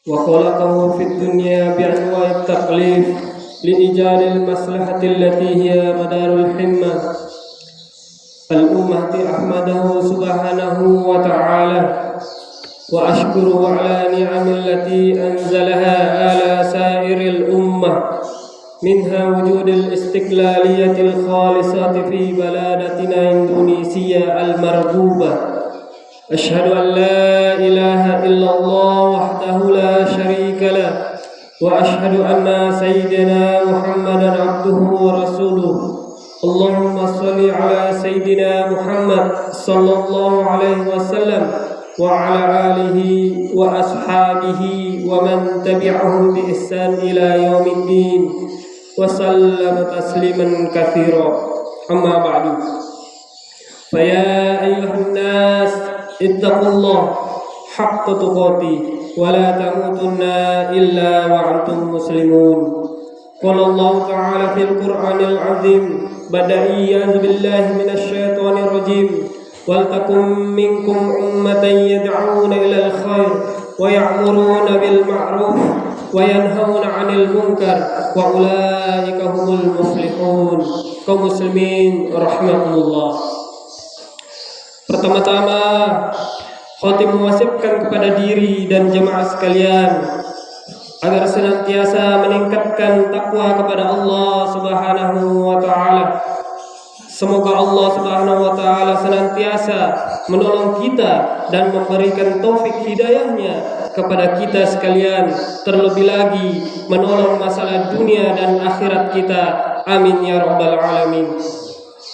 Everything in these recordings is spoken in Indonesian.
وخلقه في الدنيا بأنواع التكليف لإيجاد المصلحة التي هي مدار الحمة الأمة. أحمده سبحانه وتعالى وأشكره على نعم التي أنزلها على سائر الأمة، منها وجود الاستقلالية الخالصة في بلادتنا إندونيسيا المرغوبة. أشهد أن لا إله إلا الله وحده لا شريك له، وأشهد أن سيدنا محمدا عبده ورسوله. اللهم صل على سيدنا محمد صلى الله عليه وسلم وعلى آله وأصحابه ومن تبعهم بإحسان إلى يوم الدين وسلم تسليما كثيرا. أما بعد، فيا أيها الناس اتقوا الله حق تقاته ولا تموتن إلا وأنتم مسلمون. قال الله تعالى في القرآن العظيم بعد أعوذ بالله من الشيطان الرجيم: ولتكن منكم أمة يدعون إلى الخير ويأمرون بالمعروف وينهون عن المنكر وأولئك هم المفلحون. Kaum muslimin rahimakumullah. Pertama-tama, khatib mewasiatkan kepada diri dan jemaah sekalian agar senantiasa meningkatkan takwa kepada Allah Subhanahu wa taala. Semoga Allah Subhanahu wa taala senantiasa menolong kita dan memberikan taufik hidayahnya kepada kita sekalian, terlebih lagi menolong masalah dunia dan akhirat kita. Amin ya rabbal alamin.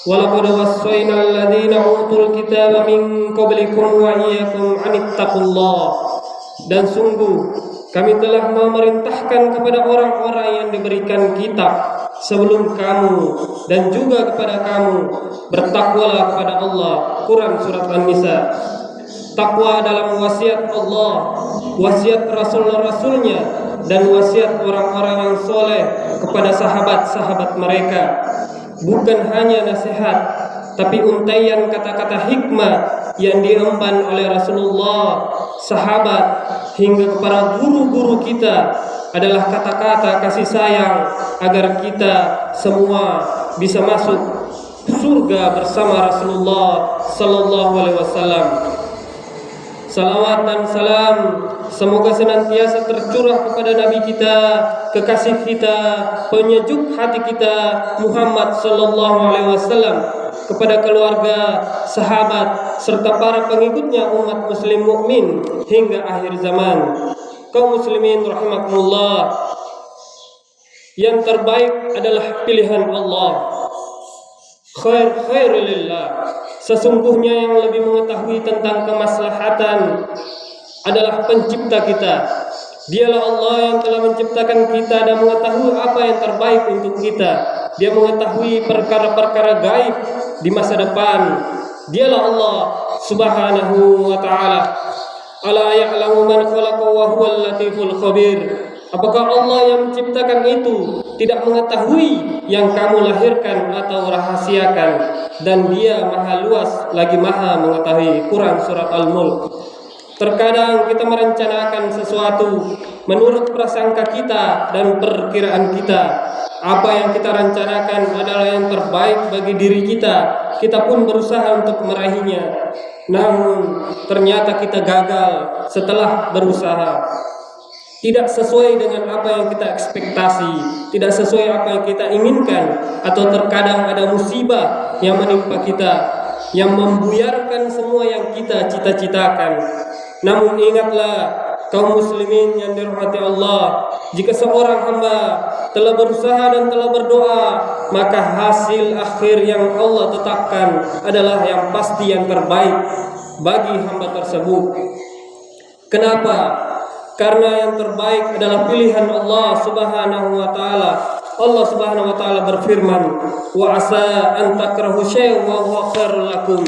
Walaqad wassayna alladziina utul kitaba min qablikum wa iyyakum an ittaqullah. Dan sungguh kami telah memerintahkan kepada orang-orang yang diberikan kitab sebelum kamu dan juga kepada kamu, bertakwalah kepada Allah. Quran surat An-Nisa. Takwa dalam wasiat Allah, wasiat Rasul-Rasulnya, dan wasiat orang-orang yang soleh kepada sahabat-sahabat mereka. Bukan hanya nasihat, tapi untaian kata-kata hikmah yang diemban oleh Rasulullah, sahabat, hingga kepada guru-guru kita adalah kata-kata kasih sayang agar kita semua bisa masuk surga bersama Rasulullah sallallahu alaihi wasallam. Salawat dan salam semoga senantiasa tercurah kepada Nabi kita, kekasih kita, penyejuk hati kita, Muhammad sallallahu alaihi wasallam, kepada keluarga, sahabat, serta para pengikutnya umat muslim mukmin hingga akhir zaman. Kaum muslimin rahimakumullah, yang terbaik adalah pilihan Allah. Khairulillah. Sesungguhnya yang lebih mengetahui tentang kemaslahatan adalah pencipta kita. Dialah Allah yang telah menciptakan kita dan mengetahui apa yang terbaik untuk kita. Dia mengetahui perkara-perkara gaib di masa depan. Dialah Allah Subhanahu wa ta'ala. Ala ya'lamu man khalaqa wa huwal latiful khabir. Apakah Allah yang menciptakan itu tidak mengetahui yang kamu lahirkan atau rahasiakan? Dan Dia maha luas lagi maha mengetahui. Quran surat Al-Mulk. Terkadang kita merencanakan sesuatu menurut prasangka kita dan perkiraan kita. Apa yang kita rencanakan adalah yang terbaik bagi diri kita. Kita pun berusaha untuk meraihnya. Namun ternyata kita gagal setelah berusaha. Tidak sesuai dengan apa yang kita ekspektasi, tidak sesuai apa yang kita inginkan, atau terkadang ada musibah yang menimpa kita, yang membuyarkan semua yang kita cita-citakan. Namun ingatlah, kaum muslimin yang dirahmati Allah, jika seorang hamba telah berusaha dan telah berdoa, maka hasil akhir yang Allah tetapkan adalah yang pasti yang terbaik bagi hamba tersebut. Kenapa? Karena yang terbaik adalah pilihan Allah Subhanahu wa taala. Allah Subhanahu wa taala berfirman, "Wa asa an takrahu syai'an wa huwa khairul lakum."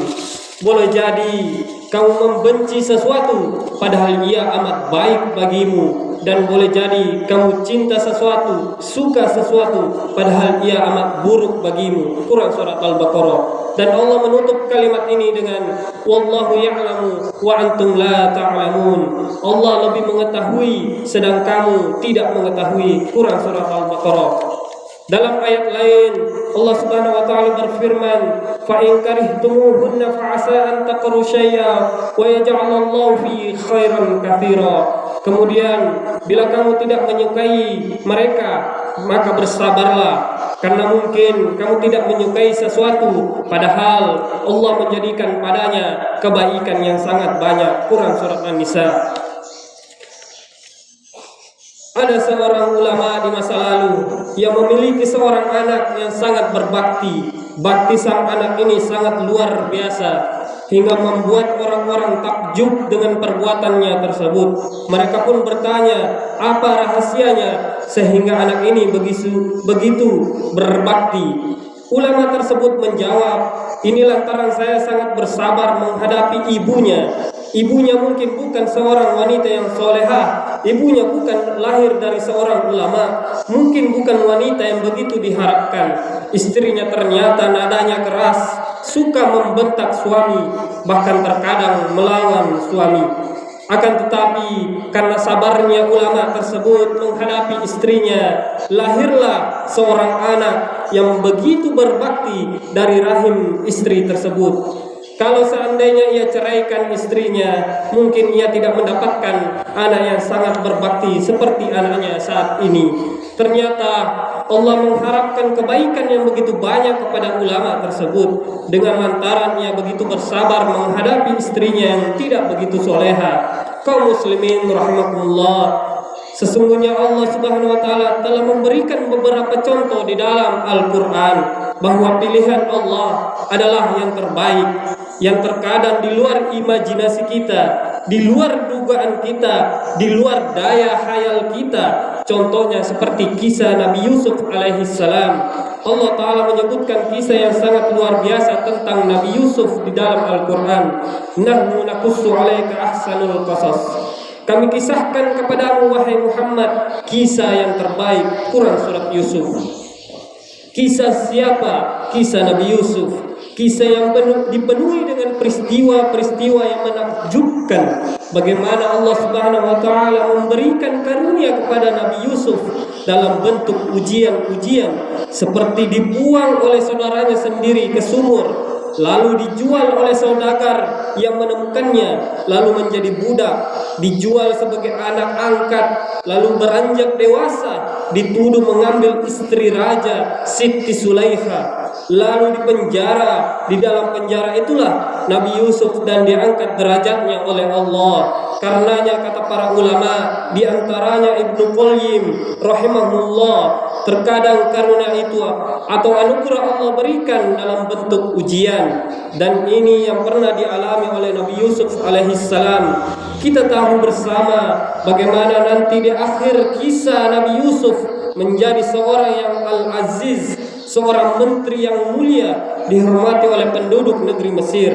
Boleh jadi kamu membenci sesuatu padahal ia amat baik bagimu, dan boleh jadi kamu cinta sesuatu, suka sesuatu padahal ia amat buruk bagimu. Quran surat Al-Baqarah. Dan Allah menutup kalimat ini dengan wallahu ya'lamu wa antum la ta'lamun. Allah lebih mengetahui sedang kamu tidak mengetahui. Quran surat Al-Baqarah. Dalam ayat lain Allah Subhanahu wa taala berfirman, "Fa in karihtumuhunna fa 'asa an taqru syai'a wa yaj'alallahu fi khairan katsira." Kemudian bila kamu tidak menyukai mereka, maka bersabarlah, karena mungkin kamu tidak menyukai sesuatu padahal Allah menjadikan padanya kebaikan yang sangat banyak. Quran surat An-Nisa. Ada seorang ulama di masa lalu yang memiliki seorang anak yang sangat berbakti. Bakti sang anak ini sangat luar biasa hingga membuat orang-orang takjub dengan perbuatannya tersebut. Mereka pun bertanya, apa rahasianya sehingga anak ini begitu berbakti? Ulama tersebut menjawab, ini lantaran saya sangat bersabar menghadapi ibunya. Ibunya mungkin bukan seorang wanita yang solehah, ibunya bukan lahir dari seorang ulama, mungkin bukan wanita yang begitu diharapkan. Istrinya ternyata nadanya keras, suka membentak suami, bahkan terkadang melawan suami. Akan tetapi karena sabarnya ulama tersebut menghadapi istrinya, lahirlah seorang anak yang begitu berbakti dari rahim istri tersebut. Kalau seandainya ia ceraikan istrinya, mungkin ia tidak mendapatkan anak yang sangat berbakti seperti anaknya saat ini. Ternyata Allah mengharapkan kebaikan yang begitu banyak kepada ulama tersebut dengan lantaran ia begitu bersabar menghadapi istrinya yang tidak begitu soleha. Kaum muslimin rahimakumullah, sesungguhnya Allah Subhanahu wa taala telah memberikan beberapa contoh di dalam Al-Qur'an bahwa pilihan Allah adalah yang terbaik, yang terkadang di luar imajinasi kita, di luar dugaan kita, di luar daya khayal kita. Contohnya seperti kisah Nabi Yusuf alaihissalam. Allah Ta'ala menyebutkan kisah yang sangat luar biasa tentang Nabi Yusuf di dalam Al-Quran. Nahnu nakussu alaika ahsanul qasas. Kami kisahkan kepadamu wahai Muhammad kisah yang terbaik. Quran surat Yusuf. Kisah siapa? Kisah Nabi Yusuf. Kisah yang dipenuhi dengan peristiwa-peristiwa yang menakjubkan. Bagaimana Allah Subhanahu wa taala memberikan karunia kepada Nabi Yusuf dalam bentuk ujian-ujian, seperti dibuang oleh saudaranya sendiri ke sumur, lalu dijual oleh saudagar yang menemukannya, lalu menjadi budak, dijual sebagai anak angkat, lalu beranjak dewasa, dituduh mengambil istri raja Siti Sulaikha, lalu dipenjara. Di dalam penjara itulah Nabi Yusuf dan diangkat derajatnya oleh Allah. Karenanya kata para ulama, di antaranya Ibnu Qayyim rahimahullah, terkadang karunia itu atau anugerah Allah berikan dalam bentuk ujian, dan ini yang pernah dialami oleh Nabi Yusuf alaihissalam. Kita tahu bersama bagaimana nanti di akhir kisah Nabi Yusuf menjadi seorang yang al-aziz, seorang menteri yang mulia, dihormati oleh penduduk negeri Mesir.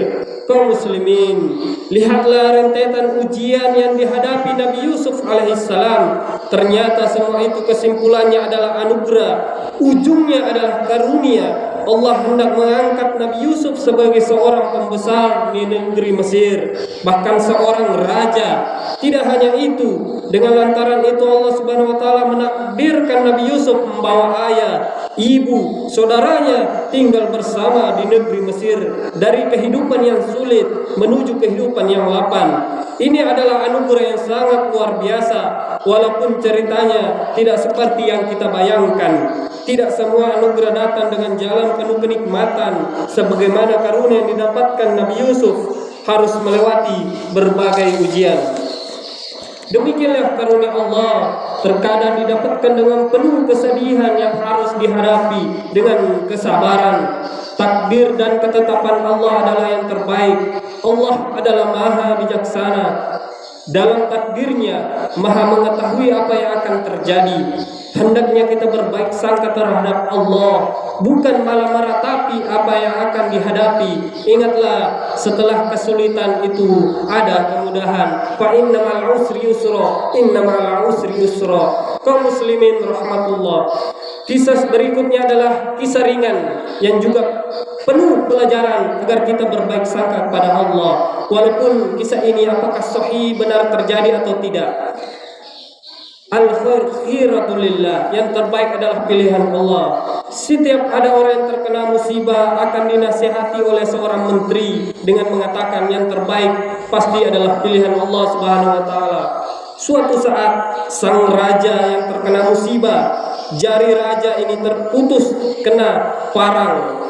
Kaum muslimin, lihatlah rentetan ujian yang dihadapi Nabi Yusuf alaihissalam. Ternyata semua itu kesimpulannya adalah anugerah, ujungnya adalah karunia. Allah hendak mengangkat Nabi Yusuf sebagai seorang pembesar di negeri Mesir, bahkan seorang raja. Tidak hanya itu, dengan lantaran itu Allah Subhanahu wa taala menakdirkan Nabi Yusuf membawa ayah, ibu, saudaranya tinggal bersama di negeri Mesir, dari kehidupan yang sulit menuju kehidupan yang lapang. Ini adalah anugerah yang sangat luar biasa, walaupun ceritanya tidak seperti yang kita bayangkan. Tidak semua anugerah datang dengan jalan penuh kenikmatan, sebagaimana karunia yang didapatkan Nabi Yusuf harus melewati berbagai ujian. Demikianlah karunia Allah, terkadang didapatkan dengan penuh kesedihan yang harus dihadapi dengan kesabaran. Takdir dan ketetapan Allah adalah yang terbaik. Allah adalah maha bijaksana. Dalam takdirnya maha mengetahui apa yang akan terjadi. Hendaknya kita berbaik sangka terhadap Allah, bukan malah meratapi apa yang akan dihadapi. Ingatlah, setelah kesulitan itu ada kemudahan. Fa innamal usri yusra, innamal usri yusra. Kaum muslimin rahmatullah. Kisah berikutnya adalah kisah ringan yang juga penuh pelajaran agar kita berbaik sangka kepada Allah. Walaupun kisah ini apakah sahih benar terjadi atau tidak. Al-khair khiratulillah, yang terbaik adalah pilihan Allah. Setiap ada orang yang terkena musibah akan dinasihati oleh seorang menteri dengan mengatakan yang terbaik pasti adalah pilihan Allah Subhanahu wa taala. Suatu saat sang raja yang terkena musibah, jari raja ini terputus kena parang.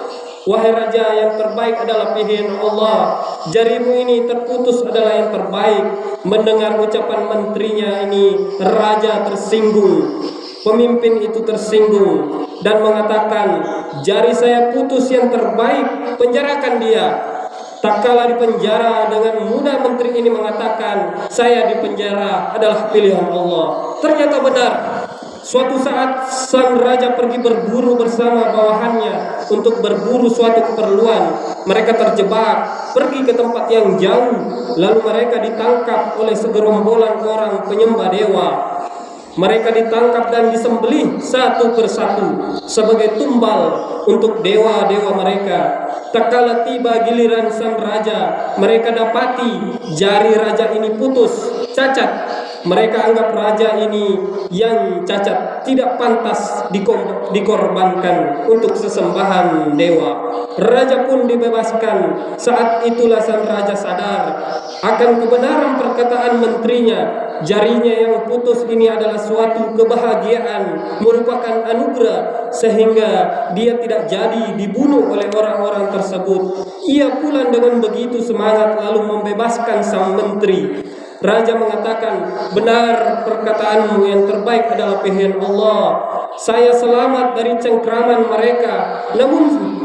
Wahai raja, yang terbaik adalah pilihan Allah. Jarimu ini terputus adalah yang terbaik. Mendengar ucapan menterinya ini, raja tersinggung. Pemimpin itu tersinggung dan mengatakan, jari saya putus yang terbaik, penjarakan dia. Tak kalah dipenjara, dengan mudah menteri ini mengatakan, saya dipenjara adalah pilihan Allah. Ternyata benar. Suatu saat sang raja pergi berburu bersama bawahannya untuk berburu suatu keperluan. Mereka terjebak, pergi ke tempat yang jauh, lalu mereka ditangkap oleh segerombolan orang penyembah dewa. Mereka ditangkap dan disembelih satu persatu sebagai tumbal untuk dewa-dewa mereka. Tak kala tiba giliran sang raja, mereka dapati jari raja ini putus, cacat. Mereka anggap raja ini yang cacat tidak pantas dikorbankan untuk sesembahan dewa. Raja pun dibebaskan. Saat itulah sang raja sadar akan kebenaran perkataan menterinya. Jarinya yang putus ini adalah suatu kebahagiaan, merupakan anugerah, sehingga dia tidak jadi dibunuh oleh orang-orang tersebut. Ia pulang dengan begitu semangat lalu membebaskan sang menteri. Raja mengatakan, benar perkataanmu, yang terbaik adalah pilihan Allah. Saya selamat dari cengkraman mereka. Namun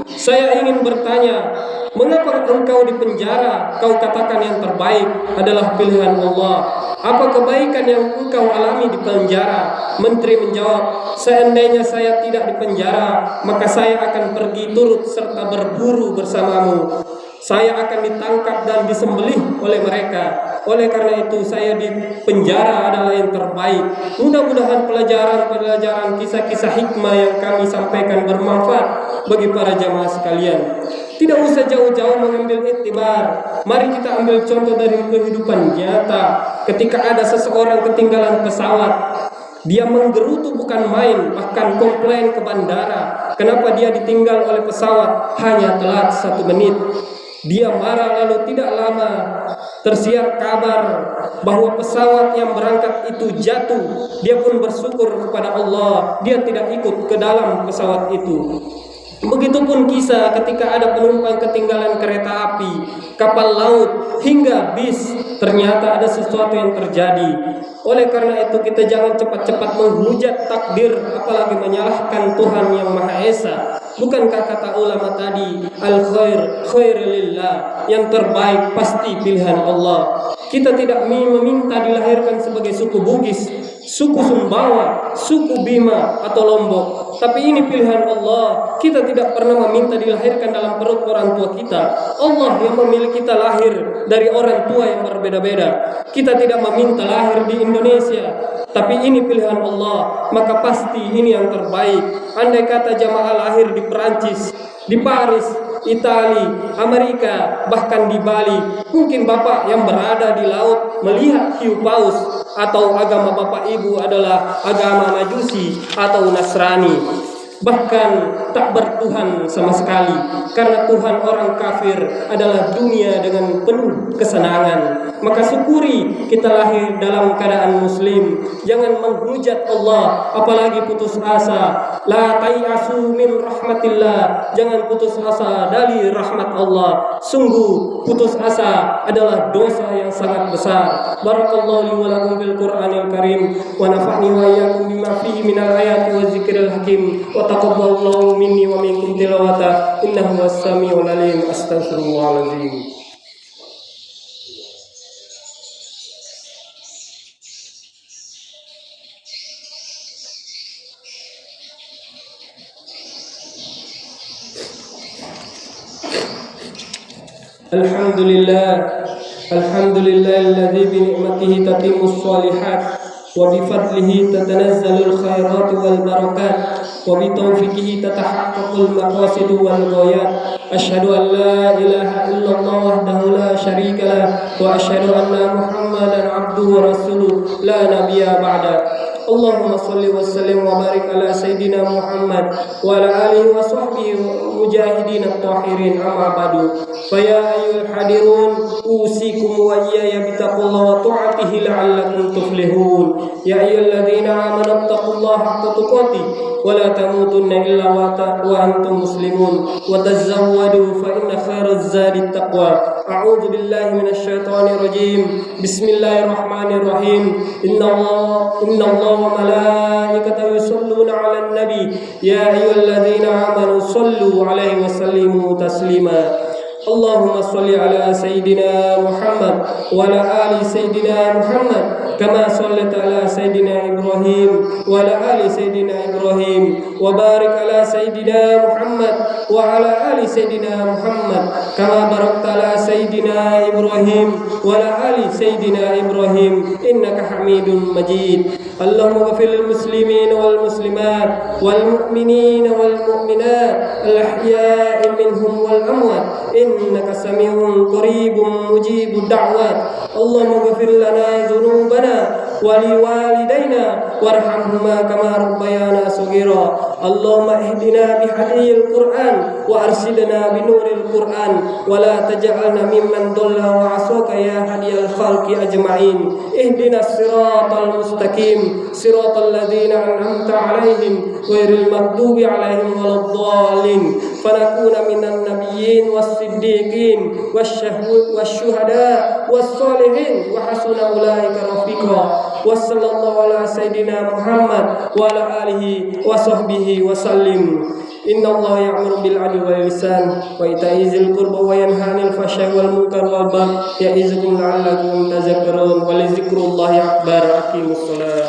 saya ingin bertanya, mengapa engkau dipenjara? Kau katakan yang terbaik adalah pilihan Allah. Apa kebaikan yang engkau alami di penjara? Menteri menjawab, seandainya saya tidak di penjara, maka saya akan pergi turut serta berburu bersamamu. Saya akan ditangkap dan disembelih oleh mereka. Oleh karena itu saya di penjara adalah yang terbaik. Mudah-mudahan pelajaran-pelajaran kisah-kisah hikmah yang kami sampaikan bermanfaat bagi para jamaah sekalian. Tidak usah jauh-jauh mengambil iktibar. Mari kita ambil contoh dari kehidupan nyata. Ketika ada seseorang ketinggalan pesawat, dia menggerutu bukan main, bahkan komplain ke bandara. Kenapa dia ditinggal oleh pesawat hanya telat 1 menit? Dia marah, lalu tidak lama tersiar kabar bahwa pesawat yang berangkat itu jatuh. Dia pun bersyukur kepada Allah, dia tidak ikut ke dalam pesawat itu. Begitupun kisah ketika ada penumpang ketinggalan kereta api, kapal laut, hingga bis, ternyata ada sesuatu yang terjadi. Oleh karena itu kita jangan cepat-cepat menghujat takdir, apalagi menyalahkan Tuhan yang Maha Esa. Bukankah kata ulama tadi, al-khair khairulillah, yang terbaik pasti pilihan Allah. Kita tidak meminta dilahirkan sebagai suku Bugis, suku Sumbawa, suku Bima atau Lombok. Tapi ini pilihan Allah. Kita tidak pernah meminta dilahirkan dalam perut orang tua kita. Allah yang memilih kita lahir dari orang tua yang berbeda-beda. Kita tidak meminta lahir di Indonesia, tapi ini pilihan Allah, maka pasti ini yang terbaik. Andai kata jamaah lahir di Perancis, di Paris, Italia, Amerika, bahkan di Bali, mungkin bapak yang berada di laut melihat hiu paus, atau agama bapak ibu adalah agama Majusi atau Nasrani, bahkan tak bertuhan sama sekali. Karena Tuhan orang kafir adalah dunia dengan penuh kesenangan. Maka syukuri kita lahir dalam keadaan muslim. Jangan menghujat Allah, apalagi putus asa. La tayasu min rahmatillah, jangan putus asa dari rahmat Allah. Sungguh putus asa adalah dosa yang sangat besar. Barakallahu li wa lakum bil Qur'anil Karim, wa nafa'ni wa iyyakum bima fihi minal ayati wa dzikril hakim, wa taqabbalallahu minni wa minkum tilawata, innahu was-sami'ul alim. Astaghfirullahaladzim. Alhamdulillahilladzi bi ni'matihi tatimmus shalihat wa bi fadlihi tatanazzalul khairat wal barakat wa bi taufiqihi tatahaqqaqul maqasid wal ghayat. أشهد أن لا إله إلا الله وحده لا شريك له وأشهد أن محمدا عبده ورسوله لا نبي بعده. اللهم صل وسلم وبارك على سيدنا محمد وعلى آله وصحبه المجاهدين الطاهرين. أما بعد، فيا أيها الحاضرون أوصيكم وإياي بتقوى الله وطاعته لعلكم تفلحون. يا أيها الذين آمنوا اتقوا الله حق تقاته ولا تموتن إلا وأنتم مسلمون وتزودوا فإن خير الزاد التقوى. أعوذ بالله من الشيطان الرجيم. بسم الله الرحمن الرحيم. إن الله وملائكته يصلون على النبي يا أيها الذين آمنوا صلوا عليه وسلموا تسليما. اللهم صل على سيدنا محمد وعلى آل سيدنا محمد كما صليت على سيدنا إبراهيم وعلى آل سيدنا إبراهيم وبارك على سيدنا محمد وعلى آل سيدنا محمد كما باركت على سيدنا إبراهيم وعلى آل سيدنا إبراهيم إنك حميد مجيد. اللهم اغفر للمسلمين والمسلمات والمؤمنين والمؤمنات الأحياء منهم والأموات إنك سميع قريب مجيب الدعوات. اللهم اغفر لنا ذنوبنا ولوالدينا وارحمهما كما ربيانا صغيرا. اللهم اهدنا بهدي القرآن وأرشدنا بنور القرآن ولا تجعلنا ممن ضل وعصاك يا هدي الخلق أجمعين. اهدنا الصراط المستقيم صراط الذين أنعمت عليهم غير المغضوب عليهم ولا الضالين فنكون من النبيين والصديقين والشهداء والصالحين وحسن أولئك رفيقا. وصلى الله على سيدنا محمد وعلى آله وصحبه وسلم. إن الله يأمر بالعدل والإحسان وإيتاء ذي القربى وينهى عن الفحشاء والمنكر والبغي يعظكم لعلكم تذكرون ولذكر الله أكبر. أقيموا الصلاة.